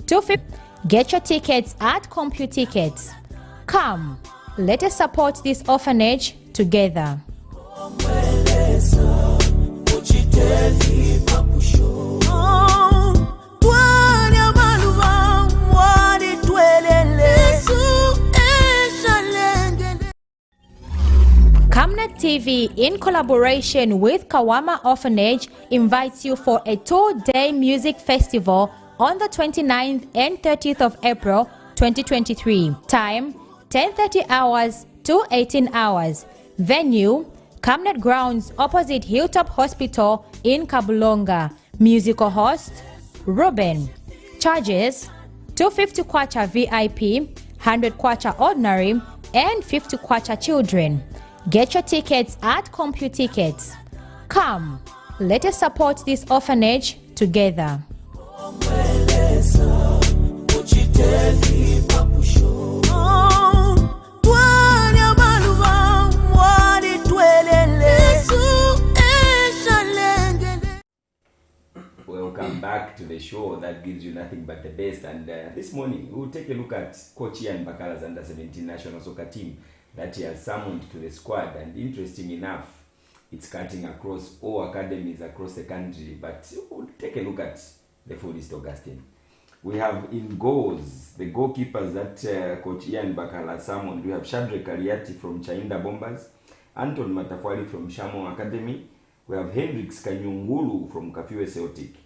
Get your tickets at CompuTickets. Come, let us support this orphanage together. Camnet TV, in collaboration with Kawama Orphanage, invites you for a 2-day music festival on the 29th and 30th of April 2023. Time 10:30 hours to 18 hours. Venue Camnet Grounds opposite Hilltop Hospital in Kabulonga. Musical host Ruben. Charges 250 kwacha VIP, 100 kwacha ordinary, and 50 kwacha children. Get your tickets at CompuTickets. Come, let us support this orphanage together. Welcome back to the show that gives you nothing but the best. And this morning we'll take a look at Coach Ian Bakala's under-17 national soccer team that he has summoned to the squad. And interesting enough, it's cutting across all academies across the country. But we'll take a look at the full list, Augustine. We have in goals the goalkeepers that Coach Ian Bakala summoned. We have Shadrack Kariati from Chainda Bombers, Anton Matafwali from Shamo Academy. We have Hendrix Kanyungulu from Kafiwe Celtic.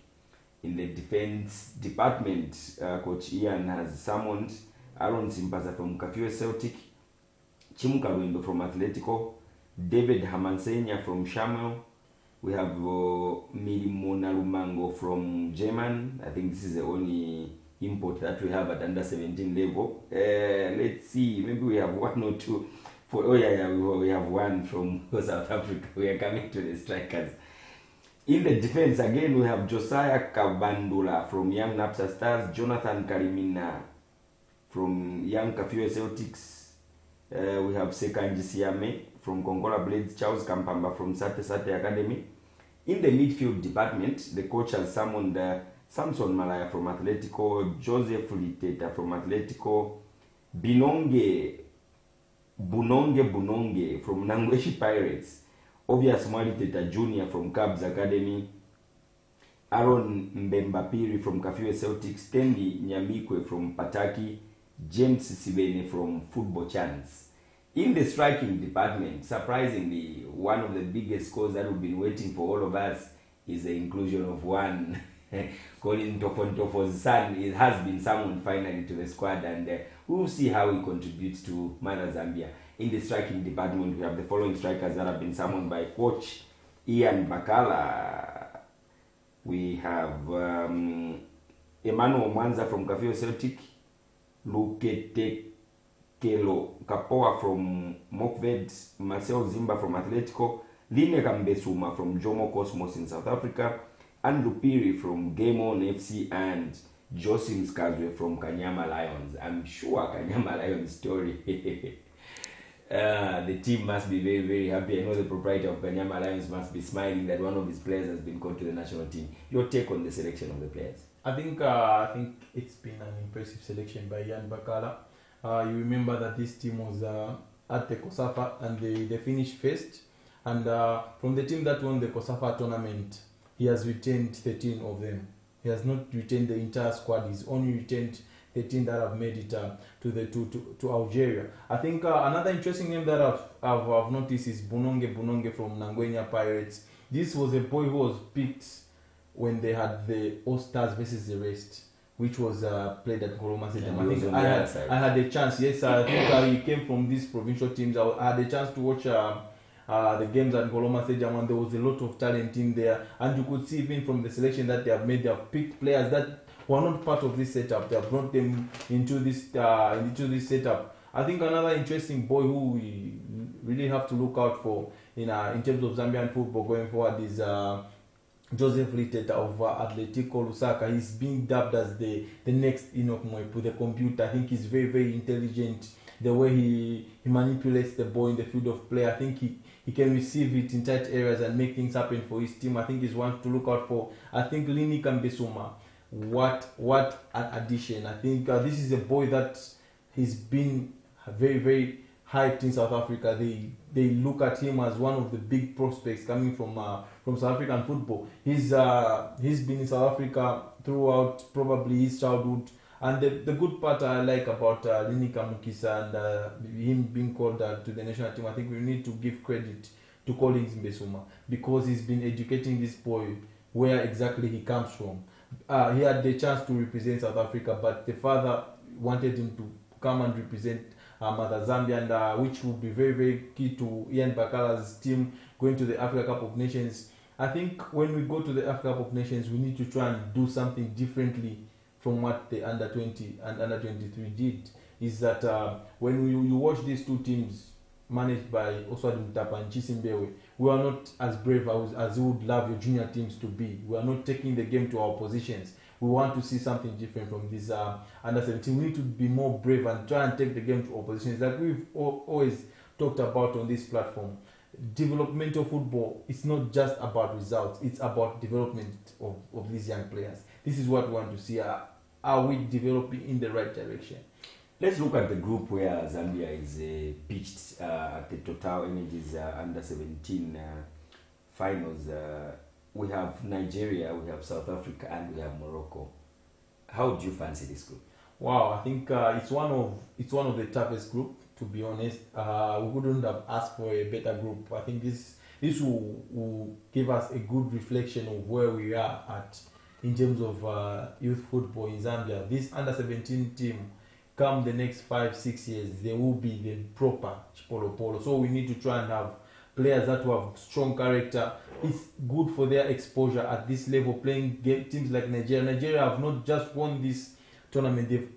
In the defense department, Coach Ian has summoned Aaron Simpaza from Kafiwe Celtic, Chimuka from Atletico, David Hamansenya from Shamo. We have Milimona Lumango from German. I think this is the only import that we have at under 17 level. Let's see, maybe we have one or two. We have one from South Africa. We are coming to the strikers. In the defense, again, we have Josiah Kabandula from Young Napsa Stars, Jonathan Karimina from Young Kafiwe Celtics. We have Sekanji Siame from Kongola Blades, Charles Kampamba from Sate Sate Academy. In the midfield department, the coach has summoned Samson Malaya from Atletico, Joseph Liteta from Atletico, Bunonge from Nangweshi Pirates, Obvious Mwaliteta Jr. from Cubs Academy, Aaron Mbembapiri from Kafiwe Celtics, Stanley Nyambikwe from Pataki, James Sibene from Football Chance. In the striking department, surprisingly, one of the biggest scores that we've been waiting for all of us is the inclusion of one Colin Tofontofo's son. It has been summoned finally to the squad, and we'll see how he contributes to Mother Zambia. In the striking department, we have the following strikers that have been summoned by Coach Ian Bakala. We have Emmanuel Mwanza from Kafiwe Celtic, Lukete Kelo Kapoa from Mokved, Marcel Zimba from Atletico, Line Kambesuma from Jomo Cosmos in South Africa, Andrew Piri from Game On FC, and Josim Skazwe from Kanyama Lions. I'm sure Kanyama Lions story. The team must be very, very happy. I know the proprietor of Kanyama Lions must be smiling that one of his players has been called to the national team. Your take on the selection of the players? I think it's been an impressive selection by Ian Bakala. You remember that this team was at the Kosafa and they finished first. And from the team that won the Kosafa tournament, he has retained 13 of them. He has not retained the entire squad. He's only retained 13 that have made it to Algeria. I think another interesting name that I've noticed is Bunonge from Nangwenya Pirates. This was a boy who was picked when they had the All-Stars versus the rest, which was played at Ngoroma Stadium. I think I had a chance. Yes, I think he came from these provincial teams. I had a chance to watch the games at Ngoroma Stadium, and there was a lot of talent in there. And you could see even from the selection that they have made, they have picked players that were not part of this setup. They have brought them into this setup. I think another interesting boy who we really have to look out for in terms of Zambian football going forward is Joseph Liteta of Atletico Lusaka. He's being dubbed as the next Enoch Moipu, the computer. I think he's very, very intelligent. The way he manipulates the ball in the field of play, I think he can receive it in tight areas and make things happen for his team. I think he's one to look out for. I think Lini Kambesuma what an addition. I think this is a boy that he's been very, very hyped in South Africa. They look at him as one of the big prospects coming from South African football. He's been in South Africa throughout probably his childhood. And the good part I like about Linika Mukisa and him being called to the national team, I think we need to give credit to Collins Mbesuma, because he's been educating this boy where exactly he comes from. He had the chance to represent South Africa, but the father wanted him to come and represent Mother Zambia, and which would be very, very key to Ian Bakala's team going to the Africa Cup of Nations. I think when we go to the Africa Cup of Nations, we need to try and do something differently from what the under 20 and under 23 did. Is that when you watch these two teams managed by Oswald Mutapa and Chisimbewe, we are not as brave as you would love your junior teams to be. We are not taking the game to our positions. We want to see something different from this under 17. We need to be more brave and try and take the game to our positions, like we've always talked about on this platform. Developmental football, it's not just about results, it's about development of these young players. This is what we want to see. Are we developing in the right direction? Let's look at the group where Zambia is pitched at the Total Energies under 17 finals. We have Nigeria, we have South Africa, and we have Morocco. How do you fancy this group? Wow, I think it's one of the toughest group, to be honest. We couldn't have asked for a better group. I think this will give us a good reflection of where we are at in terms of youth football in Zambia. This under 17 team, come the next 5-6 years, they will be the proper Chipolo Polo. So we need to try and have players that will have strong character. It's good for their exposure at this level, playing teams like Nigeria. Nigeria have not just won this tournament, they've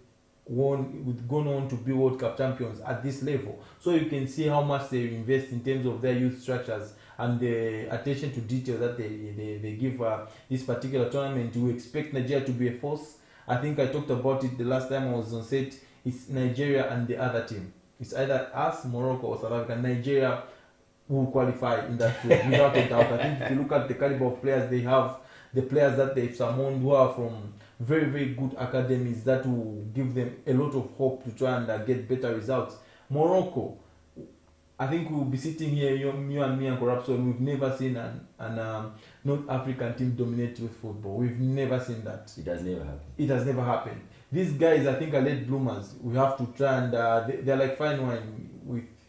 gone on to be World Cup champions at this level. So you can see how much they invest in terms of their youth structures and the attention to detail that they give this particular tournament. You expect Nigeria to be a force. I think I talked about it the last time I was on set. It's Nigeria and the other team. It's either us, Morocco, or South Africa. Nigeria will qualify in that group without a doubt. I think if you look at the caliber of players they have, the players that they've summoned who are from very, very good academies, that will give them a lot of hope to try and get better results. Morocco, I think we'll be sitting here, you and me and Corruption, we've never seen an North African team dominate youth football. We've never seen that. It has never happened. It has never happened. These guys, I think, are late bloomers. We have to try and they're like fine wine.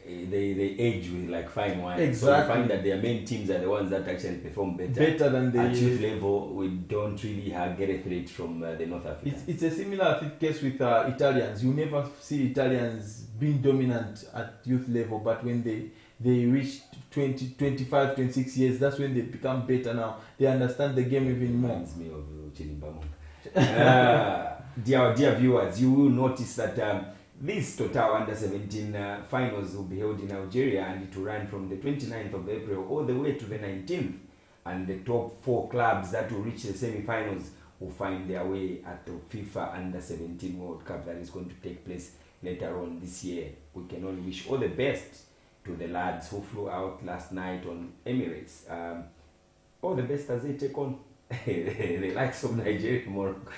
They age with like fine wine. Exactly. So you find that their main teams are the ones that actually perform better than the at youth level. We don't really get a threat from the North Africans. It's a similar case with Italians. You never see Italians being dominant at youth level, but when they reach 20, 25, 26 years, that's when they become better now. They understand the game even more. Reminds me of Chilimbamon. Dear viewers, you will notice that this Total Under 17 finals will be held in Algeria, and it will run from the 29th of April all the way to the 19th. And the top 4 clubs that will reach the semi-finals will find their way at the FIFA Under 17 World Cup that is going to take place later on this year. We can only wish all the best to the lads who flew out last night on Emirates. All the best as they take on the likes of Nigeria, Morocco,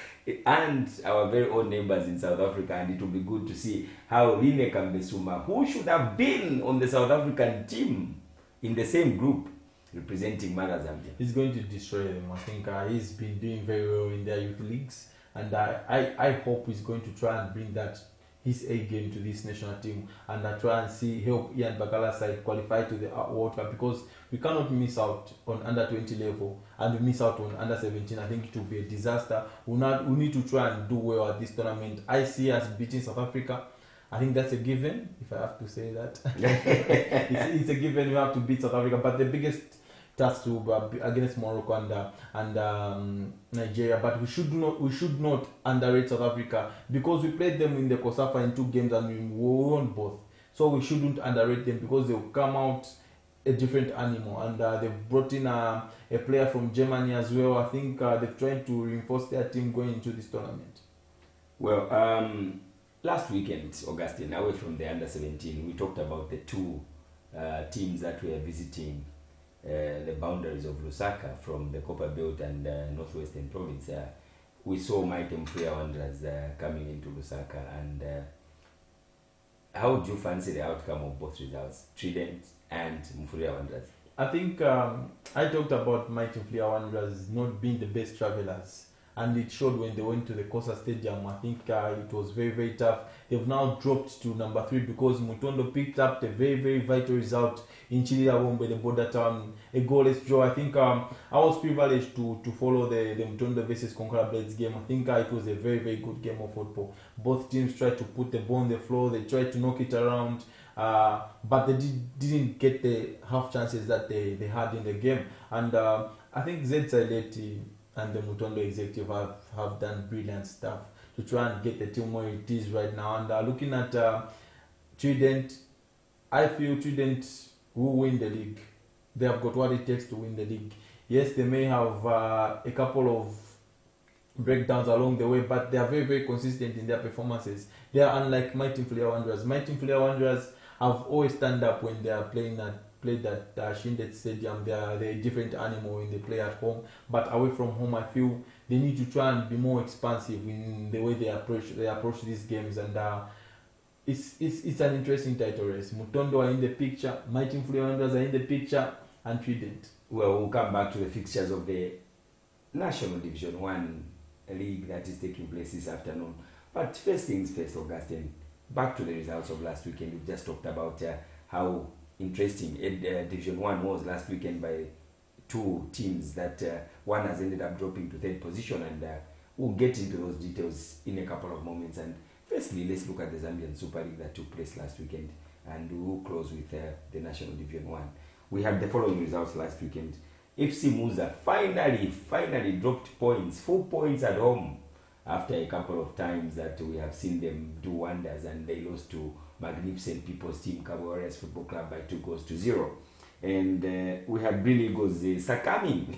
and our very own neighbors in South Africa. And it will be good to see how Rine Kambesuma, who should have been on the South African team in the same group representing Mother Zambia, he's going to destroy them. I think he's been doing very well in their youth leagues, and I hope he's going to try and bring that his A game to this national team, and try and help Ian Bakala's side qualify to the World Cup, because we cannot miss out on under 20 level and we miss out on under 17. I think it will be a disaster. We need to try and do well at this tournament. I see us beating South Africa. I think that's a given, if I have to say that. it's a given. We have to beat South Africa, but the biggest task will be against Morocco and Nigeria. But we should not underrate South Africa, because we played them in the COSAFA in 2 games and we won both. So we shouldn't underrate them, because they will come out a different animal. And they've brought in a player from Germany as well. I think they're trying to reinforce their team going into this tournament. Well, last weekend, Augustine, away from the under 17, we talked about the 2 teams that were visiting the boundaries of Lusaka from the Copper Belt and Northwestern Province. we saw Mighty Mfuya Wanderers coming into Lusaka, and how do you fancy the outcome of both results, Trident and Mfuya Wanderers? I think I talked about Mighty Mfuya Wanderers not being the best travellers, and it showed when they went to the Kosa Stadium. I think it was very, very tough. They've now dropped to number 3 because Mutondo picked up the very, very vital result in Chililabombe, the border town, a goalless draw. I think I was privileged to follow the Mutondo versus Conqueror Blades game. I think it was a very, very good game of football. Both teams tried to put the ball on the floor, they tried to knock it around, but they didn't get the half chances that they had in the game. And I think Zed Saileti and the Mutondo executive have done brilliant stuff to try and get the team where it is right now. And looking at Trident, I feel Trident will win the league. They have got what it takes to win the league. Yes, they may have a couple of breakdowns along the way, but they are very, very consistent in their performances. They are unlike Mighty Mfuya Wanderers. Mighty Mfuya Wanderers have always stand up when they are played at Shindet Stadium. They are a different animal when they play at home, but away from home, I feel they need to try and be more expansive in the way they approach these games. And it's an interesting title race. Mutondo are in the picture, Mighty Mfuya Wanderers are in the picture, and Trident. Well, we'll come back to the fixtures of the National Division 1 league that is taking place this afternoon. But first things first, Augustine, back to the results of last weekend. We've just talked about how interesting Division 1 was last weekend by two teams that one has ended up dropping to 3rd position, and we'll get into those details in a couple of moments. And firstly, let's look at the Zambian Super League that took place last weekend, and we'll close with the National Division 1. We had the following results last weekend. FC Muza finally dropped points, 4 points at home, after a couple of times that we have seen them do wonders, and they lost to magnificent People's Team Cabo Warriors Football Club by 2-0. And we had Green Eagles succumbing.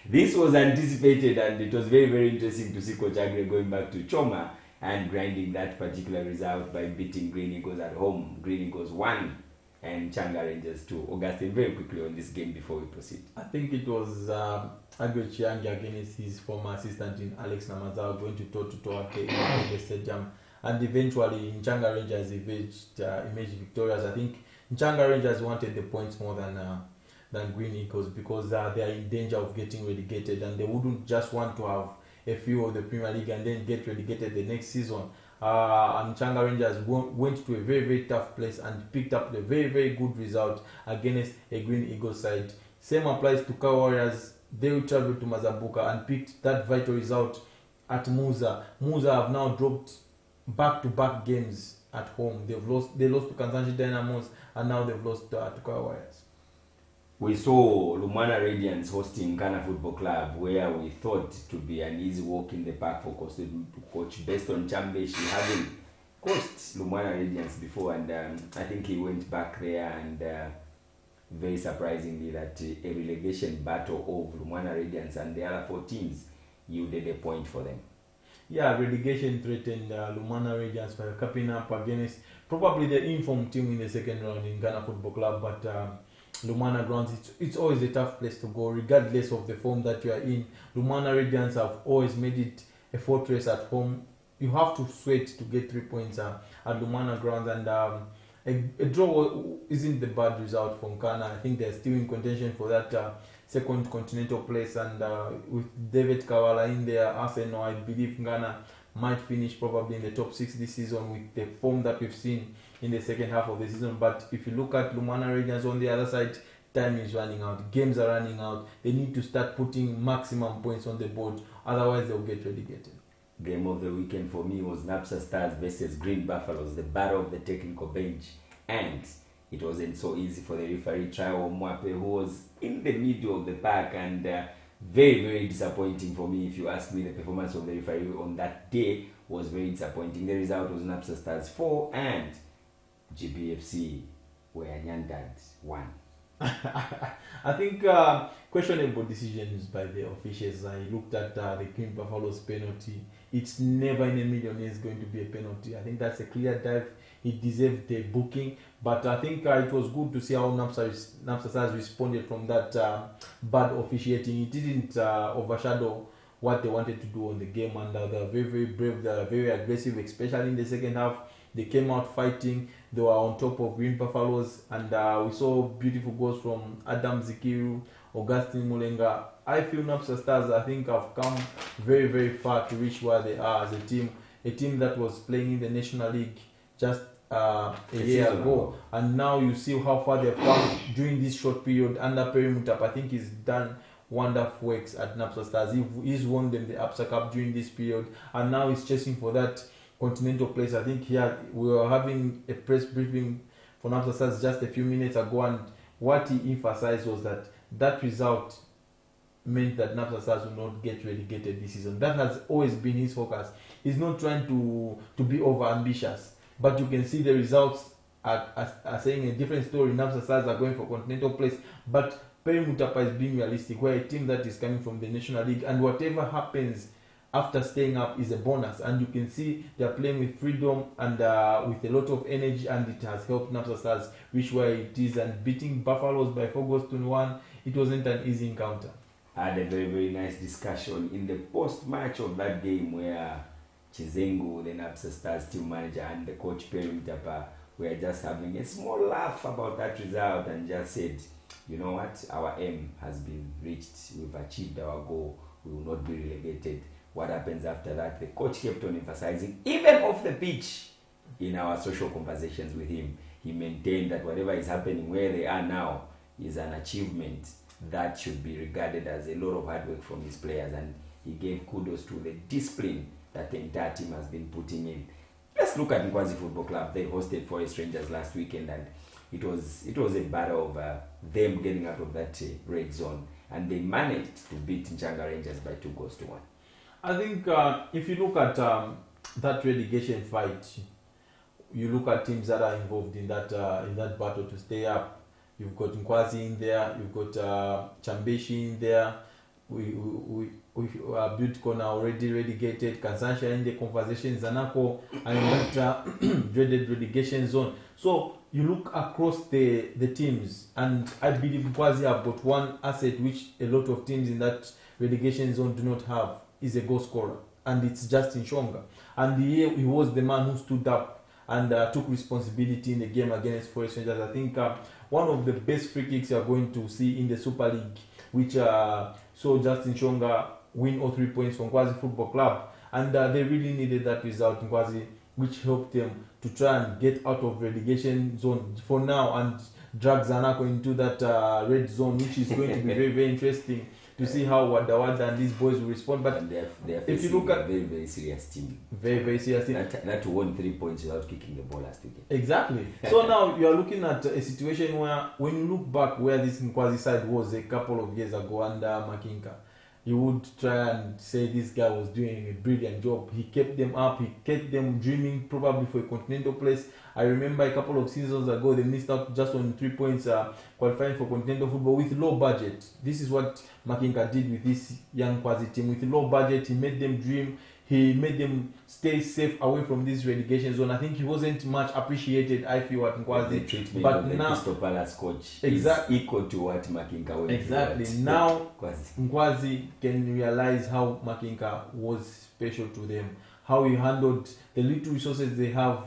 This was anticipated, and it was very, very interesting to see Coach Agre going back to Choma and grinding that particular result by beating Green Eagles at home. Green Eagles 1 and Changa Rangers 2. Augustine, very quickly on this game before we proceed. I think it was Agre Chiangi against his former assistant in Alex Namazao going to toe-to-toe at the stadium. And eventually, Nchanga Rangers emerged victorious. I think Nchanga Rangers wanted the points more than Green Eagles because they are in danger of getting relegated, and they wouldn't just want to have a few of the Premier League and then get relegated the next season. And Nchanga Rangers went to a very, very tough place and picked up the very, very good result against a Green Eagles side. Same applies to Cabo Warriors. They will travel to Mazabuka and picked that vital result at Muza. Muza have now dropped back-to-back games at home. They lost to Kansanshi Dynamos, and now they've lost to Cabo Warriors. We saw Lumwana Radiance hosting Ghana Football Club, where we thought it to be an easy walk in the park for Coach Beston Chambe. She hadn't coached Lumwana Radiance before, and I think he went back there, and very surprisingly that a relegation battle of Lumwana Radiance and the other 4 teams yielded a point for them. Yeah, relegation threatened Lumwana Radiance by capping up against probably the informed team in the second round in Ghana Football Club, but Lumwana Grounds, it's always a tough place to go, regardless of the form that you are in. Lumwana Radiance have always made it a fortress at home. You have to sweat to get 3 points at Lumwana Grounds, and a draw isn't the bad result from Ghana. I think they're still in contention for that second continental place, and with David Kawala in there, Arsenal, I believe Ghana might finish probably in the top 6 this season with the form that we've seen in the second half of the season. But if you look at Lumwana Rangers on the other side, time is running out, games are running out. They need to start putting maximum points on the board, otherwise they'll get relegated. Game of the weekend for me was Napsa Stars versus Green Buffaloes, the battle of the technical bench, and it wasn't so easy for the referee Trayo Mwape, who was in the middle of the pack, and very, very disappointing for me. If you ask me, the performance of the referee on that day was very disappointing. The result was Napsa Stars 4 and GBFC were Nyandad 1. I think questionable decisions by the officials. I looked at the Green Buffaloes penalty. It's never in a million years going to be a penalty. I think that's a clear dive. He deserved the booking, but I think it was good to see how Napsa Stars responded from that bad officiating. It didn't overshadow what they wanted to do on the game, and they are very, very brave, they are very aggressive, especially in the second half. They came out fighting, they were on top of Green Buffaloes, and we saw beautiful goals from Adam Zikiru, Augustine Mulenga. I feel Napsa Stars, I think, have come very, very far to reach where they are as a team that was playing in the National League just a year ago, and now you see how far they've come during this short period under Perry Mutap. I think he's done wonderful works at Napsa Stars. He's won them the APSA Cup during this period, and now he's chasing for that continental place. I think here we were having a press briefing for Napsa Stars just a few minutes ago, and what he emphasized was that result meant that Napsa Stars will not get relegated this season. That has always been his focus. He's not trying to be over ambitious, but you can see the results are saying a different story. Napsa Stars are going for continental place, but Perry Mutapa is being realistic, where a team that is coming from the National League, and whatever happens after staying up is a bonus, and you can see they are playing with freedom and with a lot of energy, and it has helped Napsa Stars reach where it is, and beating Buffaloes by 4 goals to 1. It wasn't an easy encounter. I had a very, very nice discussion in the post-match of that game where Chizengu, the Napsa Stars team manager, and the coach Perry Mutapa were just having a small laugh about that result and just said, you know what, our aim has been reached, we've achieved our goal, we will not be relegated. What happens after that? The coach kept on emphasizing, even off the pitch, in our social conversations with him, he maintained that whatever is happening where they are now is an achievement that should be regarded as a lot of hard work from his players, and he gave kudos to the discipline that the entire team has been putting in. Let's look at Nkwazi Football Club. They hosted Forest Rangers last weekend, and it was a battle of them getting out of that red zone, and they managed to beat Nchanga Rangers by 2 goals to 1. I think if you look at that relegation fight, you look at teams that are involved in that battle to stay up. You've got Nkwazi in there, you've got Chambeshi in there. We Butte now already relegated. Kansansha in the conversation, Zanako and in that dreaded relegation zone. So you look across the teams, and I believe Nkwazi have got one asset which a lot of teams in that relegation zone do not have, is a goal scorer, and it's Justin Shonga. And he was the man who stood up and took responsibility in the game against Forest Rangers. I think one of the best free kicks you are going to see in the Super League, which saw Justin Shonga win all 3 points from Nkwazi Football Club, and they really needed that result in Nkwazi, which helped them to try and get out of relegation zone for now and drag Zanako into that red zone, which is going to be very, very interesting to see how Wada and these boys will respond. But they are if you look at a very, very serious team, very, very serious team, that won 3 points without kicking the ball last weekend. Exactly. So now you are looking at a situation where, when you look back where this Nkwazi side was a couple of years ago under Makinka, you would try and say this guy was doing a brilliant job. He kept them up, he kept them dreaming probably for a continental place. I remember a couple of seasons ago they missed out just on 3 points qualifying for continental football with low budget. This is what Makinka did with this young Nkwazi team. With low budget, he made them dream. He made them stay safe away from this relegation zone. I think he wasn't much appreciated, I feel, at Nkwazi. The treatment but of the now, Crystal Palace coach exactly, is equal to what Makinka went exactly. through. Now Nkwazi can realize how Makinka was special to them, how he handled the little resources they have,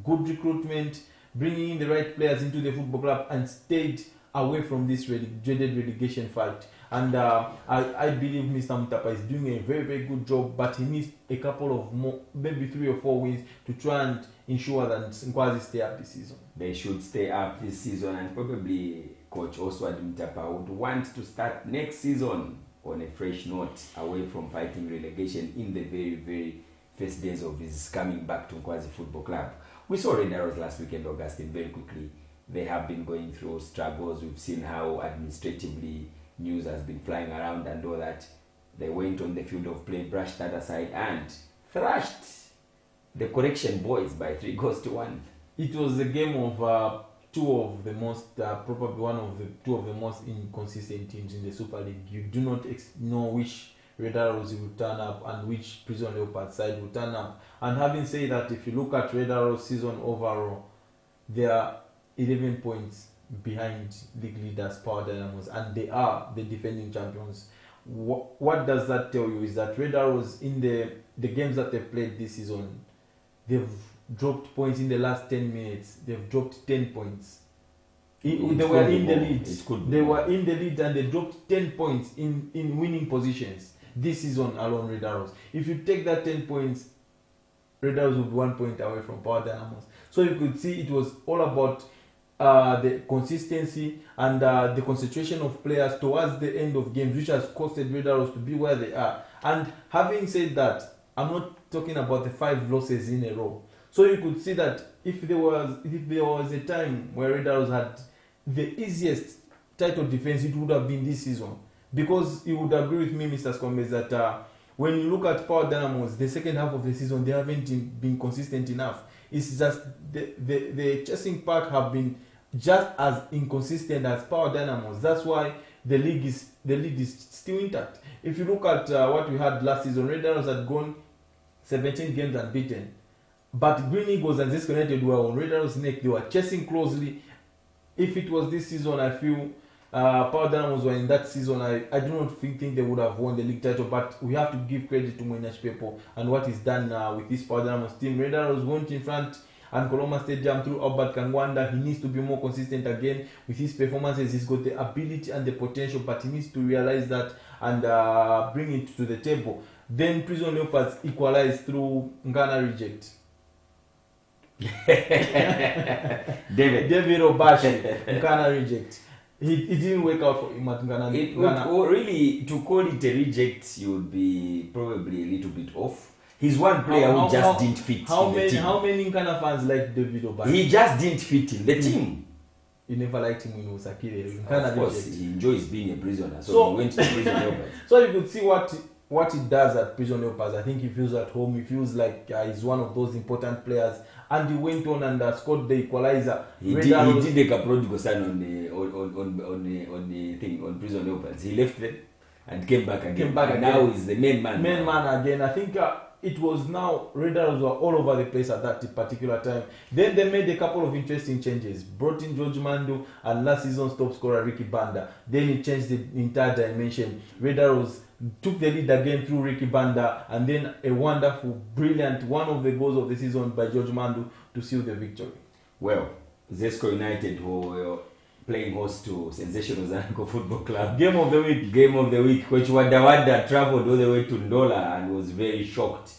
good recruitment, bringing in the right players into the football club, and stayed away from this dreaded relegation fight. And I believe Mr. Mutapa is doing a very, very good job, but he needs a couple of more, maybe 3 or 4 wins to try and ensure that Nkwazi stay up this season. They should stay up this season, and probably Coach Oswald Mutapa would want to start next season on a fresh note, away from fighting relegation in the very, very first days of his coming back to Nkwazi Football Club. We saw Red Arrows last weekend, Augustine, very quickly. They have been going through struggles. We've seen how administratively news has been flying around and all that. They went on the field of play, brushed that aside, and thrashed the Correction boys by 3 goals to 1. It was a game of two of the most, probably one of the two of the most inconsistent teams in the Super League. You do not know which Red Arrows will turn up and which Prison Leopards side will turn up. And having said that, if you look at Red Arrows season overall, they are 11 points behind league leaders Power Dynamos, and they are the defending champions. what does that tell you is that Red Arrows in the games that they played this season, they've dropped points in the last 10 minutes. They've dropped 10 points. They were in the lead. They were in the lead and they dropped 10 points in winning positions this season alone, Red Arrows. If you take that 10 points, Red Arrows would be 1 point away from Power Dynamos. So you could see it was all about the consistency and the concentration of players towards the end of games, which has costed Red Arrows to be where they are. And having said that, I'm not talking about the 5 losses in a row. So you could see that if there was a time where Red Arrows had the easiest title defense, it would have been this season. Because you would agree with me, Mr. Scombes, that when you look at Power Dynamos, the second half of the season, they haven't been consistent enough. It's just the chasing pack have been just as inconsistent as Power Dynamos. That's why the league is still intact. If you look at what we had last season, Red Arrows had gone 17 games unbeaten. But Green Eagles and Zesco United were on Red Arrows' neck. They were chasing closely. If it was this season, I feel Power Dynamos were in that season. I do not think they would have won the league title, but we have to give credit to Moinach Pepo and what he's done with this Power Dynamos team. Red Arrows went in front and Coloma Stadium through Albert Kangwanda. He needs to be more consistent again with his performances. He's got the ability and the potential, but he needs to realize that and bring it to the table. Then Prison Leopards equalized through Ngana reject. David Obashi, Ngana reject. It didn't work out for him at Ngana. Really, to call it a reject, you would be probably a little bit off. He's one player who just didn't fit in the team. How many Ngana fans like David Obashi? He just didn't fit in the team. You never liked him when he was a kid. Of course, he enjoys being a prisoner, so he went to Prison Leopards. So you could see what he does at Prison Leopards. I think he feels at home. He feels like he's one of those important players. And he went on and scored the equalizer. He did make a prodigal son on the thing on Prison Leopards. He left them and came back again. Now he's the main man. Main man again. I think it was now Red Arrows were all over the place at that particular time. Then they made a couple of interesting changes. Brought in George Mandu and last season's top scorer Ricky Banda. Then he changed the entire dimension. Red Arrows took the lead again through Ricky Banda, and then a wonderful, brilliant, one of the goals of the season by George Mandu to seal the victory. Well, Zesco United, who were playing host to Sensational Zanako Football Club. Game of the week. Game of the week. Coach Wadawada traveled all the way to Ndola and was very shocked.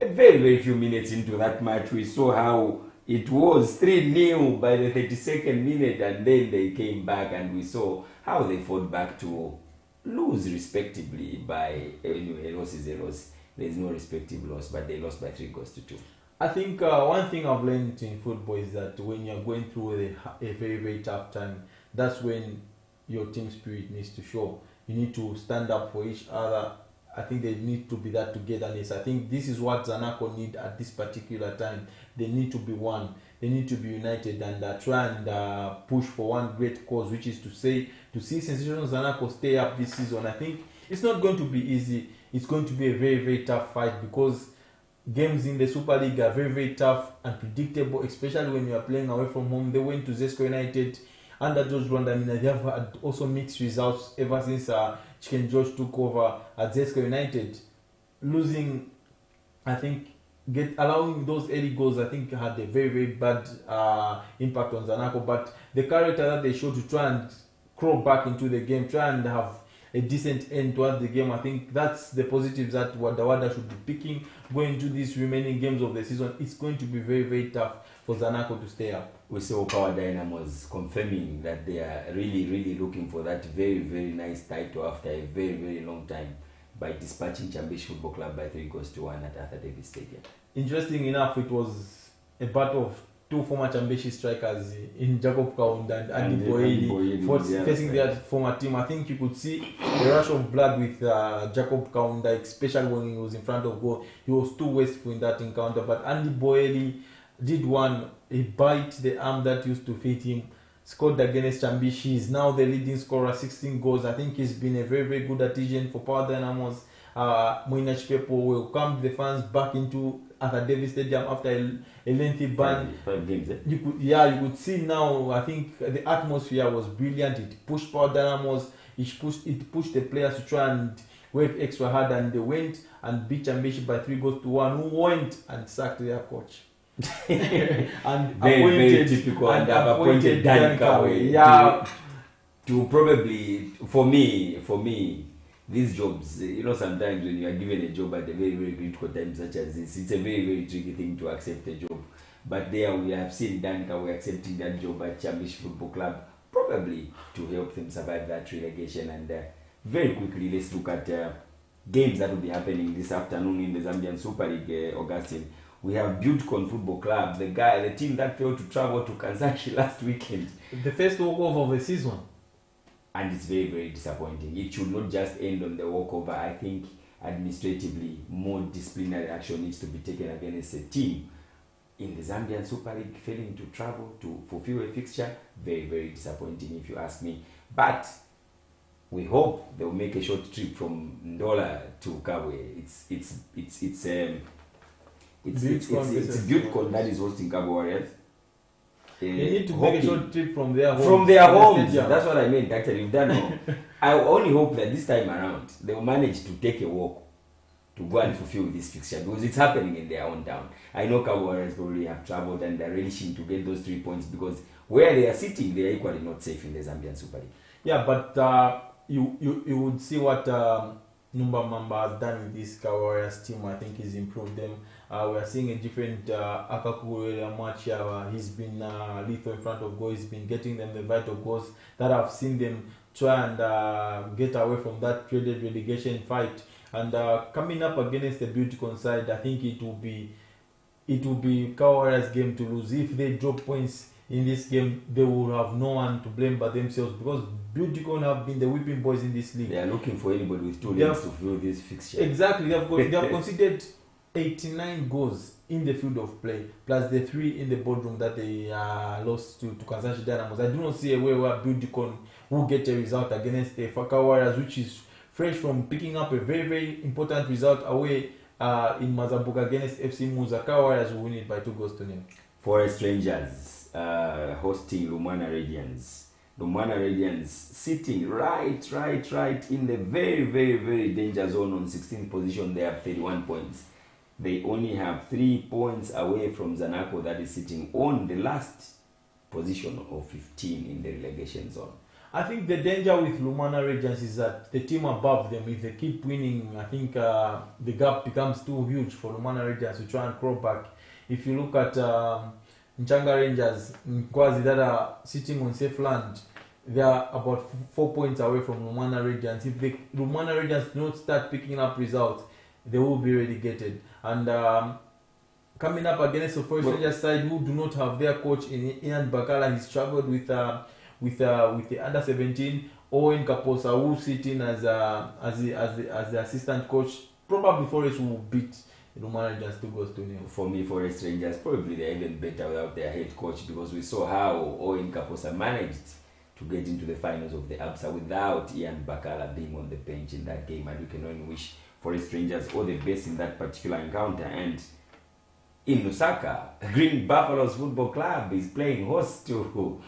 A very, very few minutes into that match, we saw how it was 3-0 by the 32nd minute, and then they came back and we saw how they fought back to lose respectively by, anyway, a loss is a loss. There is no respective loss, but they lost by 3-2. I think one thing I've learned in football is that when you're going through a very, very tough time, that's when your team spirit needs to show. You need to stand up for each other. I think there need to be that togetherness. I think this is what Zanaco need at this particular time. They need to be one. They need to be united and try and push for one great cause, which is to see Sensational Zanaco stay up this season. I think it's not going to be easy. It's going to be a very, very tough fight because games in the Super League are very, very tough and predictable, especially when you are playing away from home. They went to Zesco United under George Rwanda. They have had also mixed results ever since Chicken George took over at Zesco United. Losing, I think, allowing those early goals, I think, had a very, very bad impact on Zanaco. But the character that they showed to try and crawl back into the game, try and have a decent end towards the game, I think that's the positives that Wadawada should be picking going into these remaining games of the season. It's going to be very, very tough for Zanaco to stay up. We saw Power Dynamos confirming that they are really, really looking for that very, very nice title after a very, very long time by dispatching Chambish Football Club by 3-1 at Arthur Davis Stadium. Interesting enough, it was a battle of two former Chambeshi strikers in Jacob Kaunda and Andy Boeli facing their former team. I think you could see a rush of blood with Jacob Kaunda, especially when he was in front of goal. He was too wasteful in that encounter, but Andy Boeli did one. He bite the arm that used to fit him, scored against Chambishi. He's now the leading scorer, 16 goals. I think he's been a very, very good addition for Power Dynamos. Moinach Pepo welcomed the fans back into Arthur Davis Stadium after a lengthy ban. 5 games, eh? You could see now. I think the atmosphere was brilliant. It pushed Power Dynamos. It pushed the players to try and worked extra hard, and they went and beat Championship by 3-1, who went and sacked their coach. And very typical, and appointed Dan Kawe. Yeah. To probably, for me, these jobs, sometimes when you are given a job at a very, very critical time such as this, it's a very, very tricky thing to accept a job. But there we have seen Dan Kawe accepting that job at Championship Football Club, probably to help them survive that relegation. And very quickly, let's look at games that will be happening this afternoon in the Zambian Super League, Augustine. We have Buildcon Football Club, the team that failed to travel to Kansashi last weekend. The first walkover of the season. And it's very, very disappointing. It should not just end on the walkover. I think administratively, more disciplinary action needs to be taken against a team in the Zambian Super League failing to travel to fulfill a fixture. Very, very disappointing if you ask me. But we hope they'll make a short trip from Ndola to Kabwe. It's Buildcon that is hosting Kabwe Warriors. They need to make a short trip from their homes. From their homes. That's what I meant, actually. You've done wrong. I only hope that this time around they will manage to take a walk to go and fulfill this fixture, because it's happening in their own town. I know Kabwe Warriors probably have traveled and they're relishing to get those 3 points, because where they are sitting, they are equally not safe in the Zambian Super League. Yeah, but you would see what Numba Mamba has done with this Kabwe Warriors team. I think he's improved them. We are seeing a different Akaku match here. He's been lethal in front of goal. He's been getting them the vital goals that I've seen them try and get away from that dreaded relegation fight. And coming up against the Buildcon side, I think it will be Kabwe Warriors' game to lose. If they drop points in this game, they will have no one to blame but themselves, because Buildcon have been the whipping boys in this league. They are looking for anybody with 2 legs to fill this fixture. Exactly. They have considered 89 goals in the field of play, plus the 3 in the boardroom that they lost to Kansashi Dynamos. I do not see a way where Buildcon will get a result against the Kabwe Warriors, which is fresh from picking up a very, very important result away in Mazambuka against FC Muza. Kabwe Warriors will win it by 2-0. Forest Rangers hosting Lumwana Radiants. Lumwana Radiants sitting right in the very, very, very danger zone on 16th position. They have 31 points. They only have 3 points away from Zanaco, that is sitting on the last position of 15 in the relegation zone. I think the danger with Lumwana Radiants is that the team above them, if they keep winning, I think the gap becomes too huge for Lumwana Radiants to try and crawl back. If you look at Nchanga Rangers, Nkwazi, that are sitting on safe land, they are about 4 points away from Lumwana Radiants. If the Lumwana Radiants do not start picking up results, they will be relegated. And coming up against the Forest Rangers side, who do not have their coach Ian Bakala, he's struggled with the under 17. Owen Kaposa, who sitting as the assistant coach. Probably Forest will beat Lumwana Rangers 2-0. For me, Forest Rangers probably they're even better without their head coach, because we saw how Owen Kaposa managed to get into the finals of the ABSA without Ian Bakala being on the bench in that game, and we can only wish Forest Rangers all the best in that particular encounter. And in Lusaka, Green Buffaloes Football Club is playing host to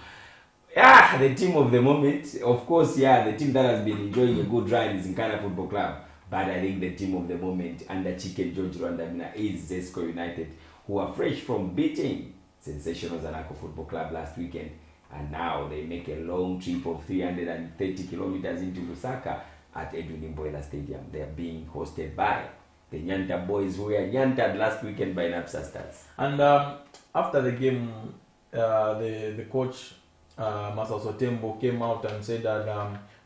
the team of the moment. Of course, the team that has been enjoying a good ride is Nkana Football Club. But I think the team of the moment under Chicken George Rwandamina is Zesco United, who are fresh from beating sensational Zanaco Football Club last weekend. And now they make a long trip of 330 kilometers into Lusaka at Edwin Mboela Stadium. They are being hosted by the Nyanta boys, who were Nyanted last weekend by Napsa Stars. And after the game, the coach, Masa Sotembo, came out and said that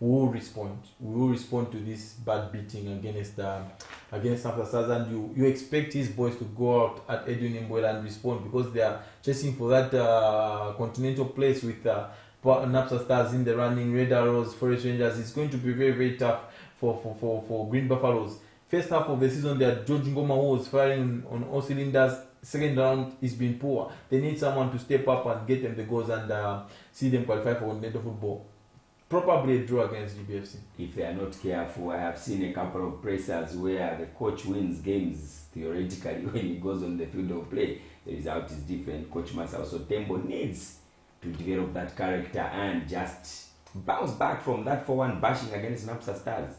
we will respond to this bad beating against Napsa Stars, and you expect his boys to go out at Edwin Mboela and respond, because they are chasing for that continental place with Napsa Stars in the running. Red Arrows, Forest Rangers. It's going to be very, very tough for Green Buffaloes. First half of the season, they had George Ngoma, who was firing on all cylinders. Second round is been poor. They need someone to step up and get them the goals and see them qualify for continental football. Probably a draw against GBFC. If they are not careful, I have seen a couple of pressers where the coach wins games theoretically. When he goes on the field of play, the result is different. Coach Masa Sotembo needs to develop that character and just bounce back from that 4-1 bashing against Napsa Stars.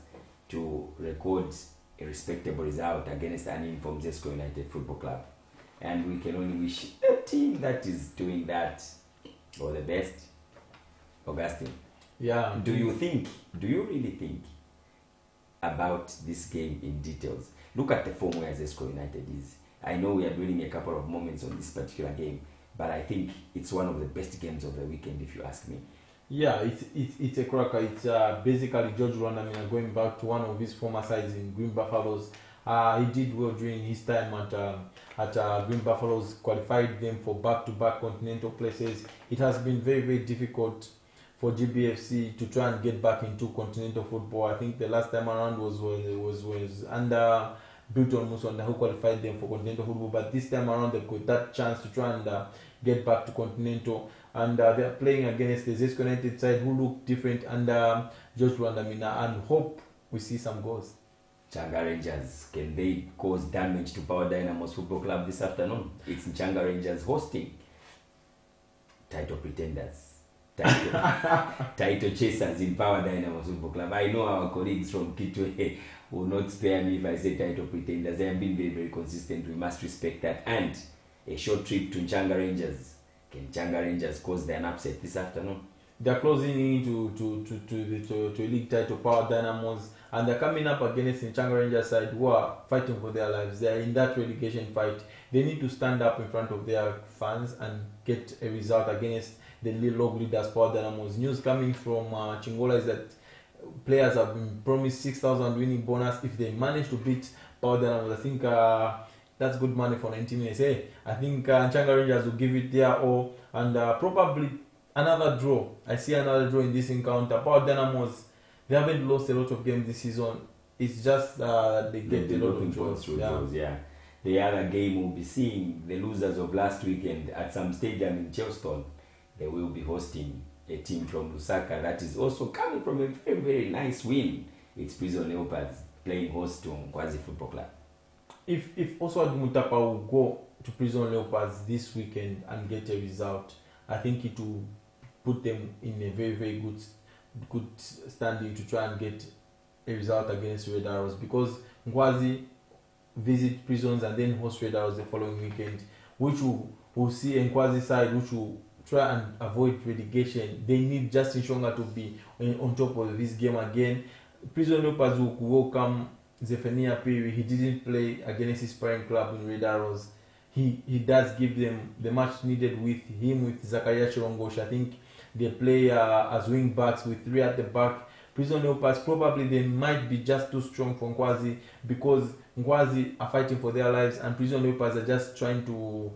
to record a respectable result against an informed Zesco United Football Club. And we can only wish a team that is doing that all the best. Augustine, Yeah. do you really think about this game in details? Look at the form where Zesco United is. I know we are dwelling a couple of moments on this particular game, but I think it's one of the best games of the weekend, if you ask me. Yeah, it's a cracker. It's basically George Rwandamina going back to one of his former sides in Green Buffaloes. He did well during his time at Green Buffaloes, qualified them for back-to-back continental places. It has been very, very difficult for GBFC to try and get back into continental football. I think the last time around was under Bilton Musonda, who qualified them for continental football, but this time around they got that chance to try and get back to continental. And they're playing against the Zesco United side, who look different under George Rwandamina, and hope we see some goals. Changa Rangers, can they cause damage to Power Dynamos Football Club this afternoon? It's Changa Rangers hosting title pretenders, title chasers in Power Dynamos Football Club. I know our colleagues from Kitwe will not spare me if I say title pretenders. They have been very, very consistent. We must respect that. And a short trip to Changa Rangers. Can Changa Rangers cause an upset this afternoon? They're closing in to a league title, Power Dynamos, and they're coming up against the Changa Rangers side, who are fighting for their lives. They're in that relegation fight. They need to stand up in front of their fans and get a result against the log leaders, Power Dynamos. News coming from Chingola is that players have been promised 6,000 winning bonus if they manage to beat Power Dynamos. I think that's good money for 19 minutes. Hey, I think Changa Rangers will give it their all, and probably another draw. I see another draw in this encounter. Power Dynamos, they haven't lost a lot of games this season. It's just they get a lot of draws. Yeah. The other game we'll be seeing the losers of last weekend at some stadium in Chelston. They will be hosting a team from Lusaka that is also coming from a very, very nice win. It's Prison Leopards playing host to Nkwazi Football Club. If Oswald Mutapa will go to Prison Leopards this weekend and get a result, I think it will put them in a very, very good standing to try and get a result against Red Arrows, because Nkwazi visit Prisons and then host Red Arrows the following weekend, which will see Nkwazi side which will try and avoid relegation. They need Justin Shonga to be on top of this game again. Prison Leopards will welcome Zephania Piri. He didn't play against his parent club in Red Arrows. He does give them the much needed with Zakaria Chirongosh. I think they play as wing backs with three at the back. Prison Leopards, probably they might be just too strong for Nkwazi, because Nkwazi are fighting for their lives and Prison Leopards are just trying to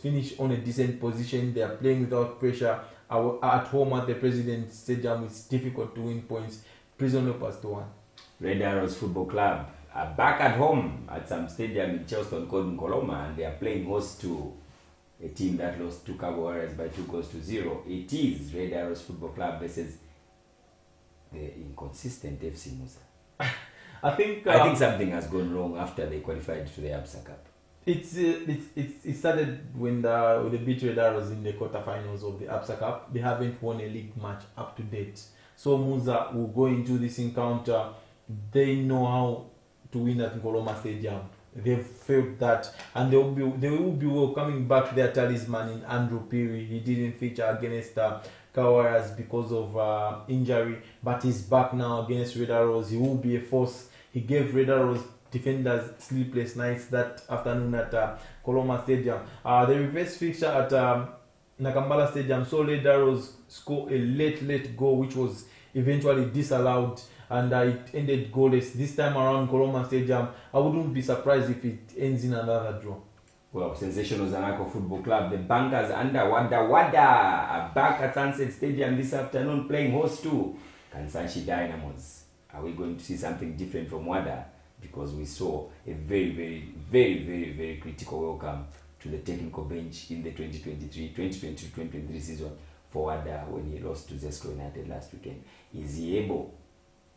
finish on a decent position. They are playing without pressure. At home at the President Stadium, it's difficult to win points. Prison Leopards to 1. Red Arrows Football Club are back at home at some stadium in Chelston called Nkoloma, and they are playing host to a team that lost to Cabo Warriors by 2-0. It is Red Arrows Football Club versus the inconsistent FC Musa. I think something has gone wrong after they qualified to the Absa Cup. It started when they beat Red Arrows in the quarterfinals of the Absa Cup. They haven't won a league match up to date. So Musa will go into this encounter. They know how to win at Nkoloma Stadium. They've felt that, and they will be welcoming back their talisman in Andrew Piri. He didn't feature against Kawaras because of injury, but he's back now against Red Arrows. He will be a force. He gave Red Arrows defenders sleepless nights that afternoon at Koloma Stadium. The reverse fixture at Nakambala Stadium saw Red Arrows score a late goal, which was eventually disallowed, and it ended goalless. This time around Koloma Stadium, I wouldn't be surprised if it ends in another draw. Well, sensational Zanaco Football Club, the bankers under Wada are back at Sunset Stadium this afternoon playing host to Kansanshi Dynamos. Are we going to see something different from Wada? Because we saw a very critical welcome to the technical bench in the 2022-2023 season for Wada when he lost to Zesco United last weekend. Is he able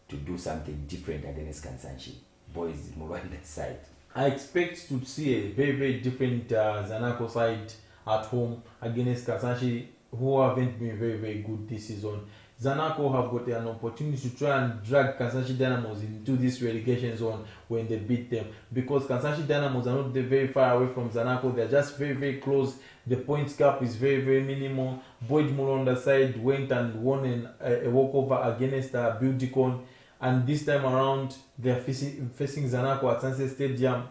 to do something different against Kansanshi? Boys, Mulwanda's side. I expect to see a very different Zanaco side at home against Kansanshi, who haven't been very good this season. Zanaco have got an opportunity to try and drag Kansashi Dynamos into this relegation zone when they beat them, because Kansashi Dynamos are not very far away from Zanaco. They're just very, very close. The points gap is very, very minimal. Boyd Mulo on the side went and won a walkover against Buildicon, and this time around they're facing Zanaco at Sunset Stadium.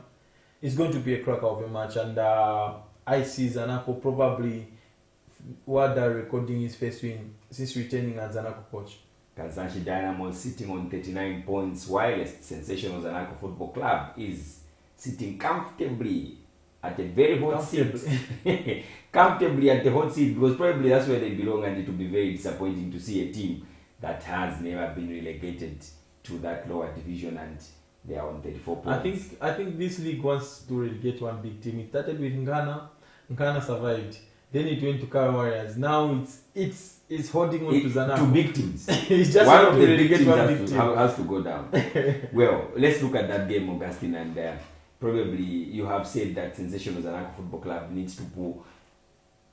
It's going to be a cracker of a match, and I see Zanaco probably what the recording is first win since returning as Zanaco coach. Kansashi Dynamo sitting on 39 points, whilst Sensational Zanaco Football Club is sitting comfortably at a very hot seat. Comfortably at the hot seat, because probably that's where they belong, and it will be very disappointing to see a team that has never been relegated to that lower division and they are on 34 points. I think this league wants to relegate one big team. It started with Ngana. Ngana survived. Then it went to Kara Warriors. Now it's holding on to Zanaco. Two big teams. It's just one of the big teams team. has to go down. Well, let's look at that game, Augustine, and probably you have said that Sensational Zanaco Football Club needs to pull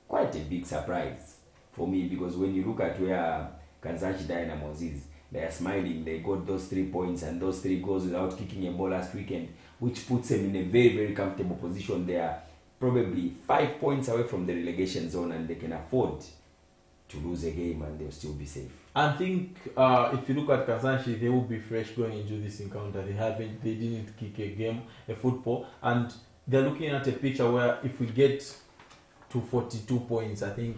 quite a big surprise for me, because when you look at where Kansashi Dynamos is, they are smiling. They got those 3 points and those 3 goals without kicking a ball last weekend, which puts them in a very, very comfortable position. They are probably 5 points away from the relegation zone, and they can afford to lose a game and they'll still be safe. I think if you look at Kansashi, they will be fresh going into this encounter. They didn't kick a football, and they're looking at a picture where if we get to 42 points, I think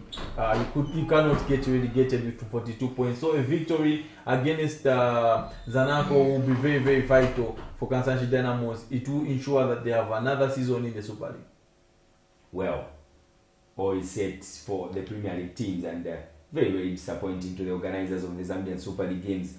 you cannot get relegated with 42 points. So a victory against Zanaco will be very, very vital for Kansashi Dynamos. It will ensure that they have another season in the Super League. Well, all is set for the Premier League teams, and very, very disappointing to the organizers of the Zambian Super League games.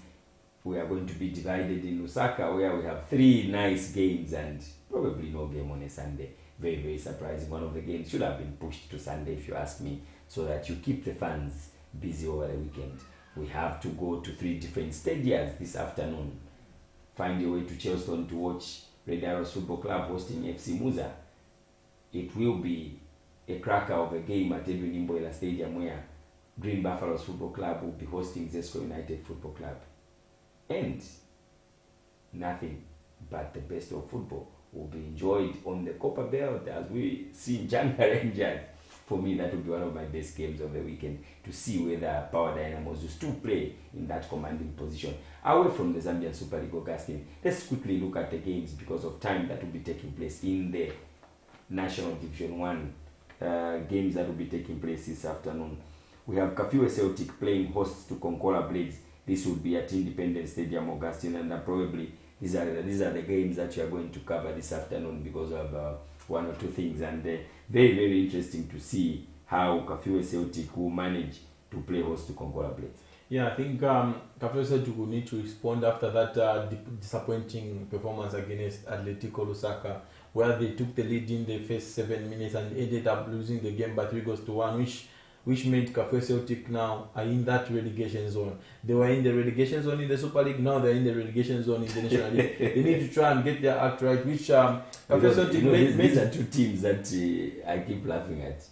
We are going to be divided in Lusaka, where we have 3 nice games and probably no game on a Sunday. Very, very surprising. One of the games should have been pushed to Sunday, if you ask me, so that you keep the fans busy over the weekend. We have to go to 3 different stadiums this afternoon. Find your way to Chelsea to watch Red Arrows Football Club hosting FC Muza. It will be a cracker of a game at Edwin Imboila Stadium, where Green Buffaloes Football Club will be hosting Zesco United Football Club. And nothing but the best of football will be enjoyed on the Copper Belt as we see in January Rangers. For me, that will be one of my best games of the weekend, to see whether Power Dynamos will still play in that commanding position. Away from the Zambian Super League, Augustine, let's quickly look at the games because of time that will be taking place in the National Division 1 games that will be taking place this afternoon. We have Kafue Celtic playing hosts to Concola Blades. This will be at Independence Stadium, Augustine, and probably these are the games that you are going to cover this afternoon because of one or two things, and very, very interesting to see how Kafue Celtic will manage to play host to Concola Blades. Yeah, I think Kafue Celtic will need to respond after that disappointing performance against Atletico Lusaka, where they took the lead in the first 7 minutes and ended up losing the game by 3-1, which meant Kafue Celtic now are in that relegation zone. They were in the relegation zone in the Super League, now they're in the relegation zone in the National League. They need to try and get their act right, which Kafue Celtic these are 2 teams that I keep laughing at.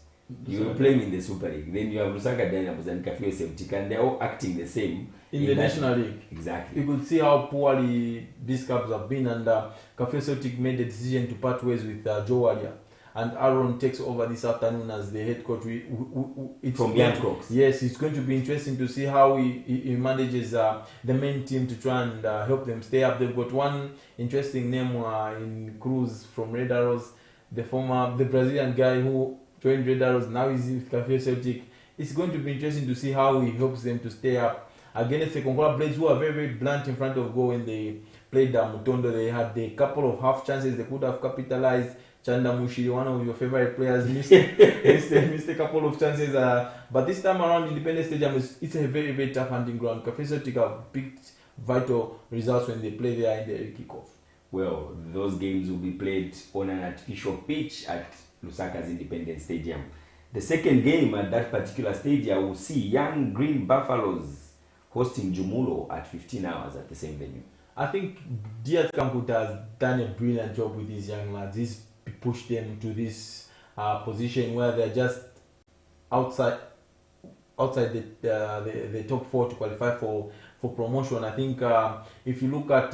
You are playing in the Super League, then you have Lusaka Dynamos and Kafue Celtic, and they're all acting the same in the National League. Exactly. You could see how poorly these clubs have been, and Kafue Celtic made the decision to part ways with Joe Walia. And Aaron takes over this afternoon as the head coach. From Young Crocs. Yes, it's going to be interesting to see how he manages the main team to try and help them stay up. They've got one interesting name in Cruz from Red Arrows, the Brazilian guy who joined Red Arrows, now he's with Kafue Celtic. It's going to be interesting to see how he helps them to stay up against the Concola Blades, who are very, very blunt in front of goal. When they played Mutondo, they had a couple of half chances they could have capitalized. Chanda Mushiri, one of your favorite players, missed a couple of chances. But this time around, Independence Stadium it's a very, very tough hunting ground. Kafue Celtic have picked vital results when they play there in the kickoff. Well, those games will be played on an artificial pitch at Lusaka's Independence Stadium. The second game at that particular stadium will see Young Green Buffaloes hosting Jumulo at 15 hours at the same venue. I think Diaz Kamputa has done a brilliant job with these young lads. He's pushed them to this position where they're just outside outside the top four to qualify for promotion. I think if you look at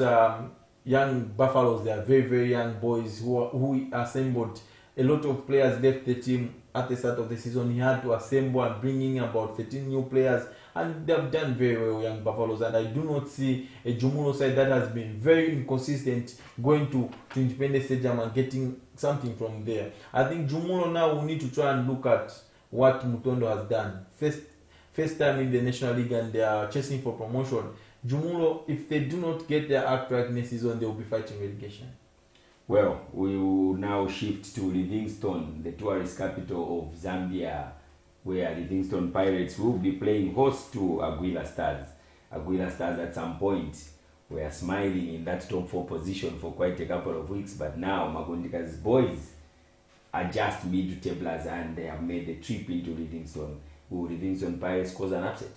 young Buffaloes, they are very, very young boys who assembled. A lot of players left the team at the start of the season. He had to assemble and bring in about 13 new players, and they have done very well, young Buffaloes. And I do not see a Jumulo side that has been very inconsistent going to Independence Stadium and getting something from there. I think Jumulo now will need to try and look at what Mutondo has done. First time in the National League, and they are chasing for promotion. Jumulo, if they do not get their act right next season, they will be fighting relegation. Well, we will now shift to Livingstone, the tourist capital of Zambia, where Livingstone Pirates will be playing host to Aguila Stars. Aguila Stars at some point were smiling in that top 4 position for quite a couple of weeks, but now Magondika's boys are just mid-tablers and they have made the trip into Livingstone. Will Livingstone Pirates cause an upset?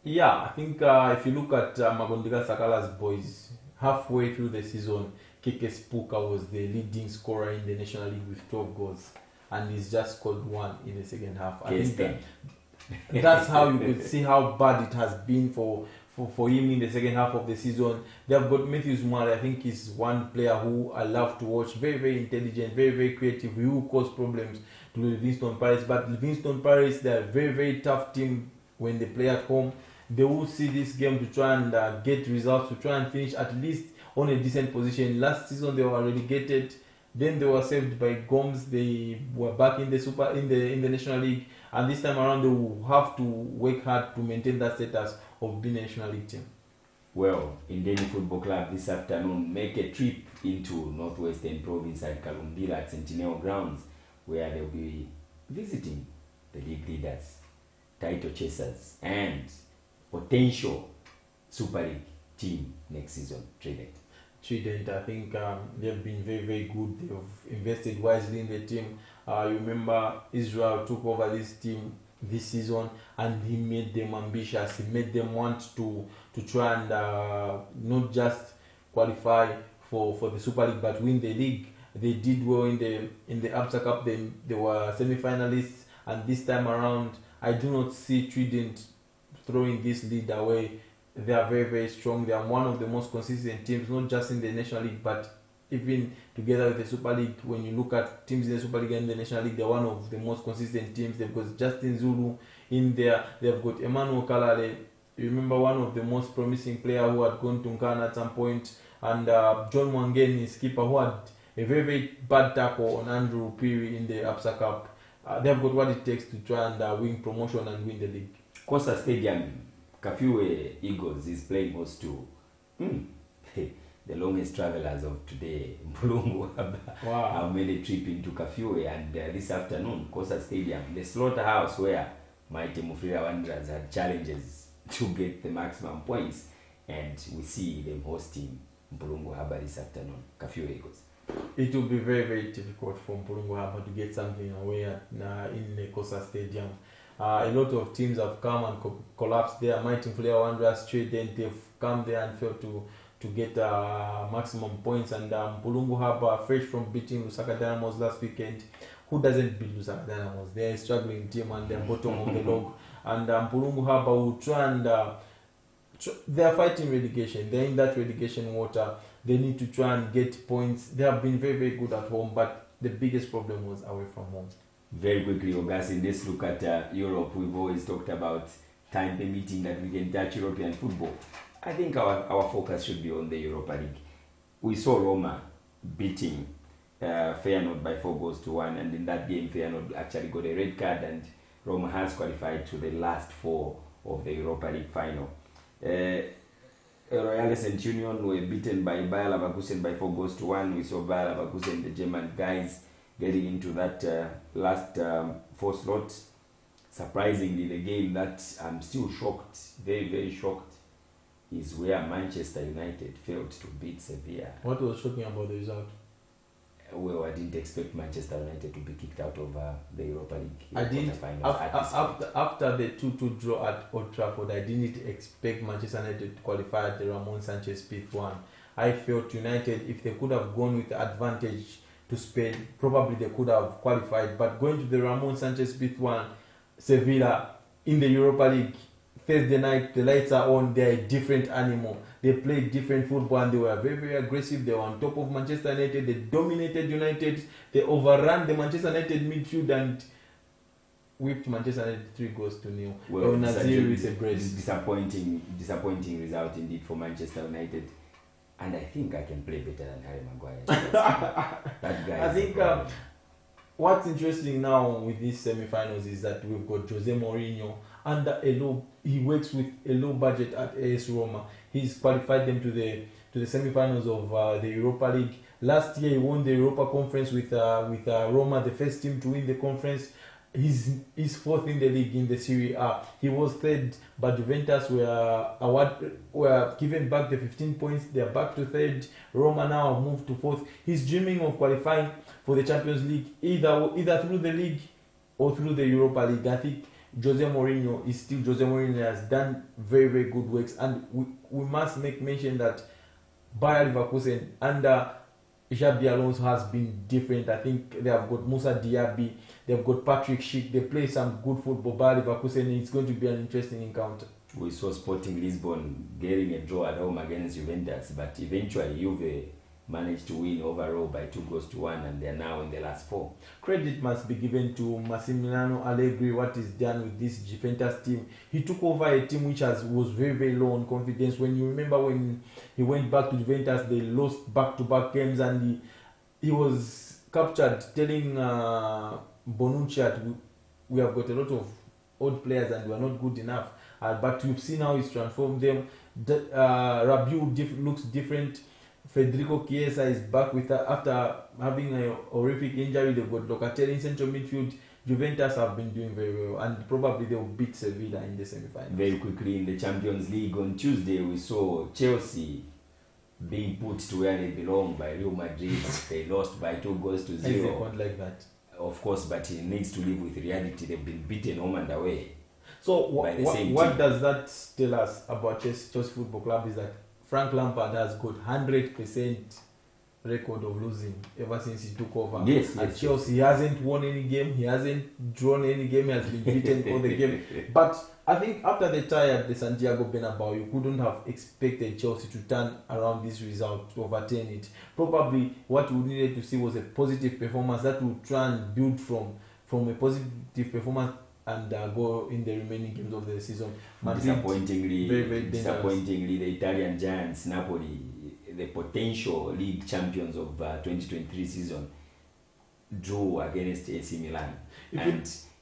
Yeah, I think if you look at Magondika Sakala's boys, halfway through the season, Keke Spuka was the leading scorer in the National League with 12 goals, and he's just scored 1 in the second half. I think that's how you could see how bad it has been for him in the second half of the season. They have got Matthew Zumari. I think he's one player who I love to watch. Very, very intelligent, very, very creative. He will cause problems to Livingstone Pirates. But Livingstone Pirates, they are a very, very tough team when they play at home. They will see this game to try and get results, to try and finish at least on a decent position. Last season they were relegated, then they were saved by Gomes. They were back in the National League, and this time around they will have to work hard to maintain that status of being a National League team. Well, Indeni Football Club this afternoon make a trip into Northwestern Province at Kalumbila at Centennial Grounds, where they'll be visiting the league leaders, title chasers, and potential Super League team next season. Trident, I think they've been very, very good. They've invested wisely in the team. You remember Israel took over this team this season, and he made them ambitious. He made them want to try and not just qualify for the Super League, but win the league. They did well in the Absa Cup. They were semi-finalists, and this time around, I do not see Trident throwing this lead away. They are very, very strong. They are one of the most consistent teams, not just in the National League, but even together with the Super League. When you look at teams in the Super League and the National League, they are one of the most consistent teams. They've got Justin Zulu in there. They've got Emmanuel Kalale. You remember one of the most promising players who had gone to Nkana at some point, and John Wangen, his keeper, who had a very, very bad tackle on Andrew Piri in the Absa Cup. They've got what it takes to try and win promotion and win the league. Costa Stadium, Kafue Eagles is playing host to the longest travelers of today, Mbulungu. Wow. Have made a trip into Kafue, and this afternoon, Costa Stadium, the slaughterhouse where Mighty Mufrira Wanderers had challenges to get the maximum points, and we see them hosting Mbulungu Haba this afternoon, Kafue Eagles. It will be very, very difficult for Mbulungu Haba to get something away in the Costa Stadium. A lot of teams have come and collapsed there. Mighty Mufrira Wanderers, Trident, they've come there and failed to get maximum points. And Mbulungu Haba, fresh from beating Lusaka Dynamos last weekend. Who doesn't beat Lusaka Dynamos? They're a struggling team and they're bottom of the log. And Mbulungu Haba will try and they're fighting relegation. They're in that relegation water. They need to try and get points. They have been very, very good at home, but the biggest problem was away from home. Very quickly, Augustine, let's look at Europe. We've always talked about time permitting that we can touch European football. I think our focus should be on the Europa League. We saw Roma beating Feyenoord by 4-1, and in that game Feyenoord actually got a red card, and Roma has qualified to the last 4 of the Europa League final. Royal Centurion were beaten by Bayer Leverkusen by 4-1. We saw Bayer Leverkusen, the German guys, getting into that last 4 slot. Surprisingly, the game that I'm still shocked, very, very shocked, is where Manchester United failed to beat Sevilla. What was shocking about the result? Well, I didn't expect Manchester United to be kicked out of the Europa League. I didn't. After the 2-2 draw at Old Trafford, I didn't expect Manchester United to qualify at the Ramon Sanchez-Pizjuan one. I felt United, if they could have gone with the advantage to Spain, probably they could have qualified. But going to the Ramon Sanchez-Pizjuan one, Sevilla in the Europa League, Thursday night, the lights are on, they're a different animal. They played different football and they were very, very aggressive. They were on top of Manchester United. They dominated United. They overran the Manchester United midfield and whipped Manchester United 3-0. Well, Nazir with a brace. disappointing result indeed for Manchester United. And I think I can play better than Harry Maguire. That guy. I think what's interesting now with these semi-finals is that we've got Jose Mourinho under he works with a low budget at AS Roma. He's qualified them to the semi-finals of the Europa League. Last year he won the Europa Conference with Roma, the first team to win the conference. He's fourth in the league in the Serie A. He was third, but Juventus were given back the 15 points. They are back to third. Roma now have moved to fourth. He's dreaming of qualifying for the Champions League, either through the league or through the Europa League. I think Jose Mourinho is still Jose Mourinho. Has done very, very good works, and we must make mention that Bayer Leverkusen under Xabi Alonso has been different. I think they have got Moussa Diaby, they've got Patrick Schick. They play some good football. Bayer Leverkusen, it's going to be an interesting encounter. We saw Sporting Lisbon getting a draw at home against Juventus, but eventually Juve managed to win overall by 2-1, and they're now in the last 4. Credit must be given to Massimiliano Allegri, what is done with this Juventus team. He took over a team which was very, very low on confidence. When you remember when he went back to Juventus, they lost back-to-back games, and he was captured telling Bonucci that we have got a lot of old players and we are not good enough. But you've seen how he's transformed them. Rabiot looks different. Federico Chiesa is back with after having a horrific injury. They've got Locatelli in central midfield. Juventus have been doing very well, and probably they will beat Sevilla in the semi-finals. Very quickly in the Champions League on Tuesday, we saw Chelsea being put to where they belong by Real Madrid. They lost by 2-0. They can't like that. Of course, but he needs to live with reality. They've been beaten home and away. So what does that tell us about Chelsea Football Club is that Frank Lampard has got 100% record of losing ever since he took over. Yes, at Chelsea, he hasn't won any game. He hasn't drawn any game. He has been beaten all the game. But I think after the tie at the Santiago Bernabeu, you couldn't have expected Chelsea to turn around this result, to overturn it. Probably what we needed to see was a positive performance that would try and build from a positive performance and go in the remaining games of the season. Madrid, disappointingly, very the Italian giants Napoli, the potential league champions of 2023 season, drew against AC Milan,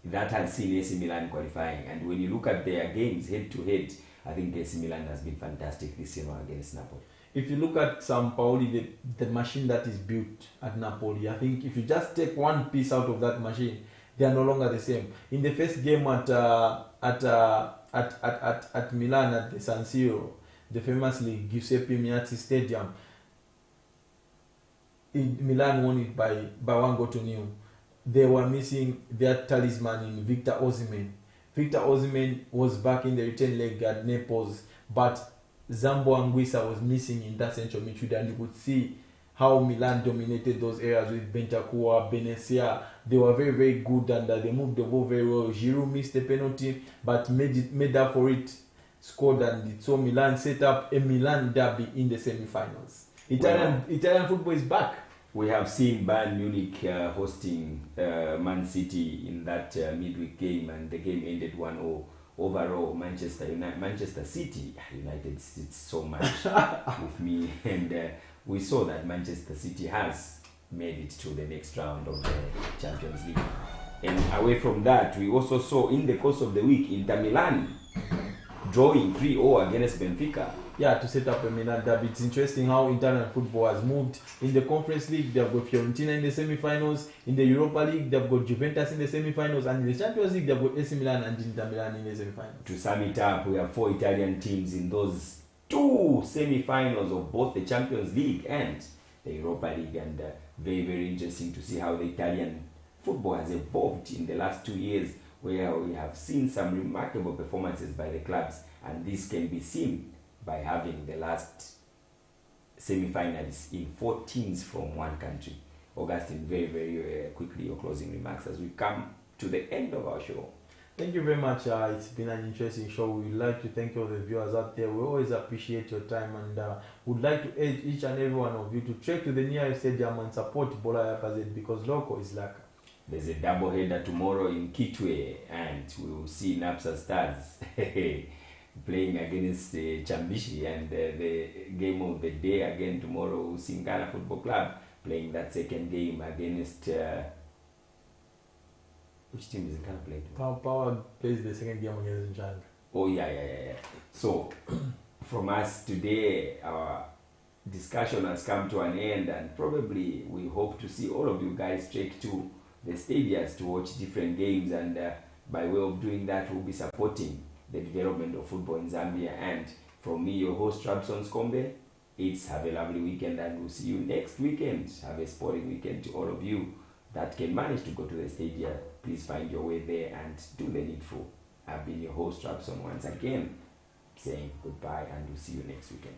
that has seen AC Milan qualifying. And when you look at their games head to head, I think AC Milan has been fantastic this season against Napoli. If you look at Sampaoli, the machine that is built at Napoli, I think if you just take one piece out of that machine, they are no longer the same. In the first game at Milan at the San Siro, the famously Giuseppe Meazza Stadium, Milan won it by 1-0. They were missing their talisman in Victor Osimhen. Victor Osimhen was back in the return leg at Naples, but Zambo Anguissa was missing in that central midfield, and you could see how Milan dominated those areas with Bentancur, Benessia. They were very, very good, and they moved the ball very well. Giroud missed the penalty, but made up for it, scored, and so Milan set up a Milan derby in the semi-finals. Italian football is back. We have seen Bayern Munich hosting Man City in that midweek game, and the game ended 1-0. Overall, Manchester City, United sits so much with me, and we saw that Manchester City has made it to the next round of the Champions League. And away from that, we also saw in the course of the week Inter Milan drawing 3-0 against Benfica. Yeah, to set up a Milan derby. It's interesting how Italian football has moved. In the Conference League, they've got Fiorentina in the semi-finals. In the Europa League, they've got Juventus in the semi-finals. And in the Champions League, they've got AC Milan and Inter Milan in the semi-finals. To sum it up, we have 4 Italian teams in those 2 semi-finals of both the Champions League and the Europa League. And very, very interesting to see how the Italian football has evolved in the last 2 years, where we have seen some remarkable performances by the clubs. And this can be seen by having the last semi-finalists in 4 teams from one country. Augustine, very, very quickly, your closing remarks as we come to the end of our show. Thank you very much. It's been an interesting show. We'd like to thank all the viewers out there. We always appreciate your time and would like to urge each and every one of you to trek to the nearest stadium and support Bola Yapazet because local is Laka. There's a double header tomorrow in Kitwe, and we will see Napsa Stars playing against Chambishi, and the game of the day again tomorrow, Singala Football Club playing that second game against which team is Singala playing? Power plays the second game against Njanga. Oh yeah. So from us today, our discussion has come to an end, and probably we hope to see all of you guys trek to the stadiums to watch different games, and by way of doing that, we'll be supporting the development of football in Zambia. And from me, your host, Trabson Skombe, it's have a lovely weekend, and we'll see you next weekend. Have a sporting weekend to all of you that can manage to go to the stadium. Please find your way there and do the needful. I've been your host, Trabson, once again, saying goodbye, and we'll see you next weekend.